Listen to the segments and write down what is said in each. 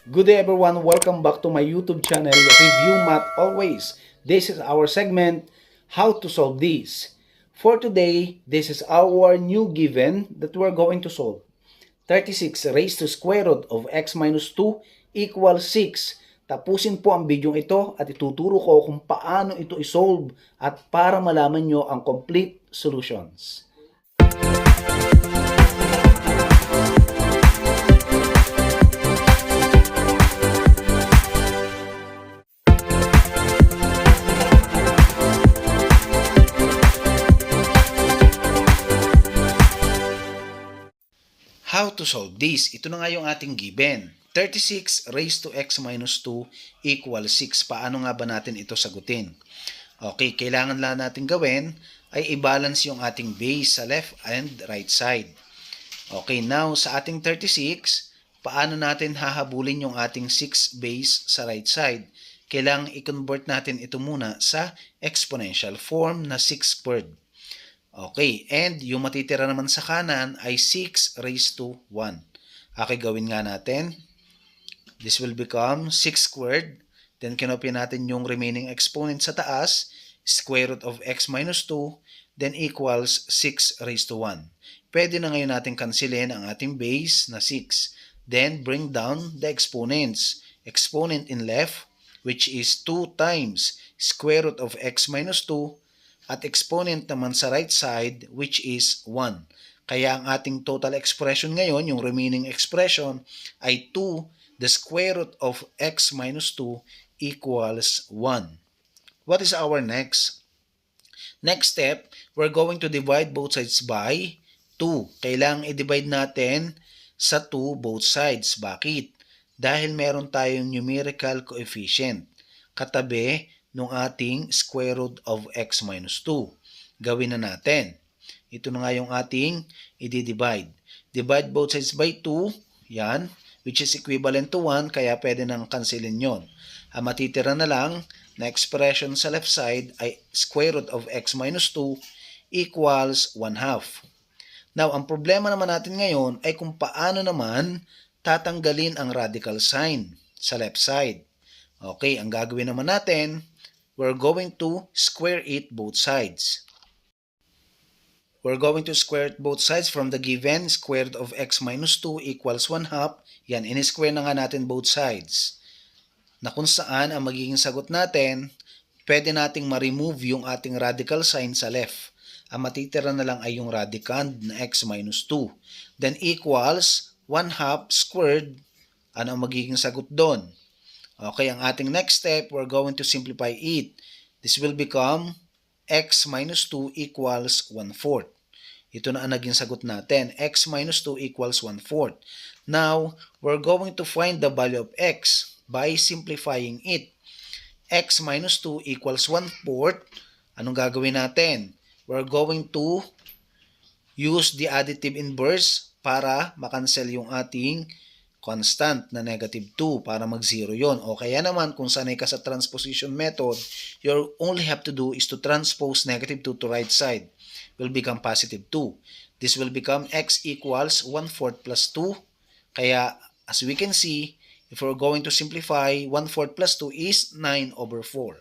Good day everyone, welcome back to my YouTube channel, Review Math Always. This is our segment, How to Solve This. For today, this is our new given that we're going to solve. 36 raised to square root of x minus 2 equals 6. Tapusin po ang video ito at ituturo ko kung paano ito isolve at para malaman nyo ang complete solutions. How to solve this? Ito na nga yung ating given. 36 raised to x minus 2 equals 6. Paano nga ba natin ito sagutin? Okay, kailangan lang natin gawin ay i-balance yung ating base sa left and right side. Okay, now sa ating 36, paano natin hahabulin yung ating 6 base sa right side? Kailangan i-convert natin ito muna sa exponential form na 6 squared. Okay, and yung matitira naman sa kanan ay 6 raised to 1. Okay, gawin nga natin. This will become 6 squared. Then kinopya natin yung remaining exponent sa taas, square root of x minus 2, then equals 6 raised to 1. Pwede na ngayon natin cancelin ang ating base na 6. Then bring down the exponents. Exponent in left, which is 2 times square root of x minus 2, at exponent naman sa right side, which is 1. Kaya ang ating total expression ngayon, yung remaining expression, ay 2, the square root of x minus 2 equals 1. What is our next? Next step, we're going to divide both sides by 2. Kailangang i-divide natin sa 2 both sides. Bakit? Dahil meron tayong numerical coefficient katabi nung ating square root of x minus 2. Gawin na natin. Ito na nga yung ating i-divide. Divide both sides by 2, yan, which is equivalent to 1, kaya pwede nang cancelin yon. Ang matitira na lang na expression sa left side ay square root of x minus 2 equals 1 half. Now, ang problema naman natin ngayon ay kung paano naman tatanggalin ang radical sign sa left side. Okay, ang gagawin naman natin, we're going to square it both sides. We're going to square both sides from the given square root of x minus 2 equals 1 half. Yan, in-square na nga natin both sides. Na kung saan ang magiging sagot natin, pwede nating ma-remove yung ating radical sign sa left. Ang matitira na lang ay yung radicand na x minus 2. Then equals 1 half squared. Ano ang magiging sagot doon? Okay, ang ating next step, we're going to simplify it. This will become x minus 2 equals 1/4. Ito na ang naging sagot natin. X minus 2 equals 1/4. Now, we're going to find the value of x by simplifying it. X minus 2 equals 1/4. Anong gagawin natin? We're going to use the additive inverse para makancel yung ating constant na negative 2 para mag-0 yon. O kaya naman, kung sanay ka sa transposition method, you only have to do is to transpose negative 2 to right side. Will become positive 2. This will become x equals 1/4 plus 2. Kaya, as we can see, if we're going to simplify, 1/4 plus 2 is 9/4.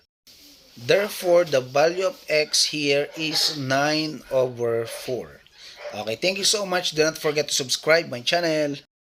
Therefore, the value of x here is 9/4. Okay, thank you so much. Do not forget to subscribe my channel.